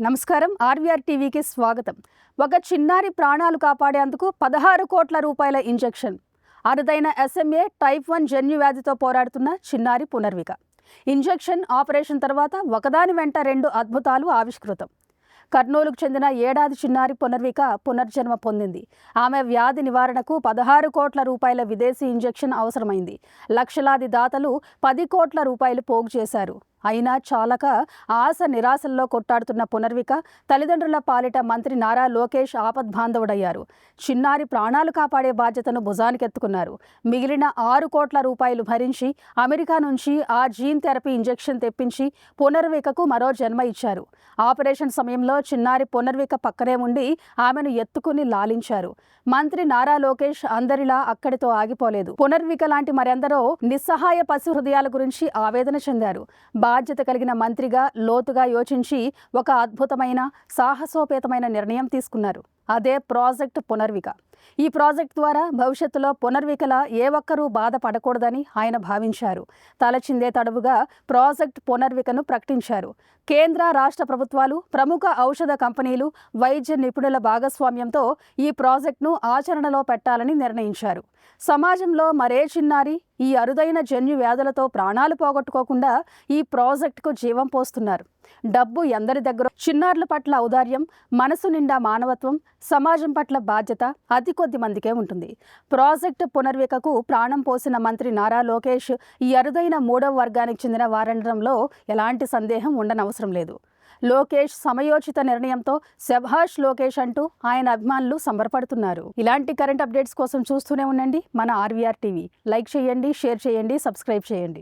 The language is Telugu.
నమస్కారం. ఆర్వీఆర్ టీవీకి స్వాగతం. ఒక చిన్నారి ప్రాణాలు కాపాడేందుకు 16 కోట్ల రూపాయల ఇంజెక్షన్. అరుదైన SMA టైప్ 1 జన్యు వ్యాధితో పోరాడుతున్న చిన్నారి పునర్విక. ఇంజెక్షన్ ఆపరేషన్ తర్వాత ఒకదాని వెంట 2 అద్భుతాలు ఆవిష్కృతం. కర్నూలుకు చెందిన ఏడాది చిన్నారి పునర్విక పునర్జన్మ పొందింది. ఆమె వ్యాధి నివారణకు 16 కోట్ల రూపాయల విదేశీ ఇంజెక్షన్ అవసరమైంది. లక్షలాది దాతలు 10 కోట్ల రూపాయలు పోగు చేశారు. అయినా చాలక ఆశ నిరాశల్లో కొట్టాడుతున్న పునర్విక తల్లిదండ్రుల పాలిట మంత్రి నారా లోకేష్ ఆపద్బాంధవుడయ్యారు. చిన్నారి ప్రాణాలు కాపాడే బాధ్యతను భుజానికెత్తుకున్నారు. మిగిలిన 6 కోట్ల రూపాయలు భరించి అమెరికా నుంచి ఆ జీన్ థెరపీ ఇంజెక్షన్ తెప్పించి పునర్వికకు మరో జన్మ ఇచ్చారు. ఆపరేషన్ సమయంలో చిన్నారి పునర్విక పక్కనే ఉండి ఆమెను ఎత్తుకుని లాలించారు. మంత్రి నారా లోకేష్ అందరిలా అక్కడితో ఆగిపోలేదు. పునర్విక లాంటి మరెందరో నిస్సహాయ పసి హృదయాల గురించి ఆవేదన చెందారు. బాధ్యత కలిగిన మంత్రిగా లోతుగా యోచించి ఒక అద్భుతమైన సాహసోపేతమైన నిర్ణయం తీసుకున్నారు. అదే ప్రాజెక్ట్ పునర్విక. ఈ ప్రాజెక్ట్ ద్వారా భవిష్యత్తులో పునర్వికలా ఏ ఒక్కరూ బాధపడకూడదని ఆయన భావించారు. తలచిందే తడవుగా ప్రాజెక్ట్ పునర్వికను ప్రకటించారు. కేంద్ర రాష్ట్ర ప్రభుత్వాలు, ప్రముఖ ఔషధ కంపెనీలు, వైద్య నిపుణుల భాగస్వామ్యంతో ఈ ప్రాజెక్టును ఆచరణలో పెట్టాలని నిర్ణయించారు. సమాజంలో మరే చిన్నారి ఈ అరుదైన జన్యు వ్యాధులతో ప్రాణాలు పోగొట్టుకోకుండా ఈ ప్రాజెక్టుకు జీవం పోస్తున్నారు. డబ్బు ఎందరి దగ్గర, చిన్నారుల పట్ల ఔదార్యం, మనసు నిండా మానవత్వం, సమాజం పట్ల బాధ్యత అతి కొద్ది మందికే ఉంటుంది. ప్రాజెక్టు పునర్వికకు ప్రాణం పోసిన మంత్రి నారా లోకేష్ ఈ అరుదైన 3వ వర్గానికి చెందిన వారనడంలో ఎలాంటి సందేహం ఉండనవసరం లేదు. లోకేష్ సమయోచిత నిర్ణయంతో శభాష్ లోకేష్ అంటూ ఆయన అభిమానులు సంబరపడుతున్నారు. ఇలాంటి కరెంట్ అప్డేట్స్ కోసం చూస్తూనే ఉండండి మన ఆర్వీఆర్ టీవీ. లైక్ చేయండి, షేర్ చేయండి, సబ్స్క్రైబ్ చేయండి.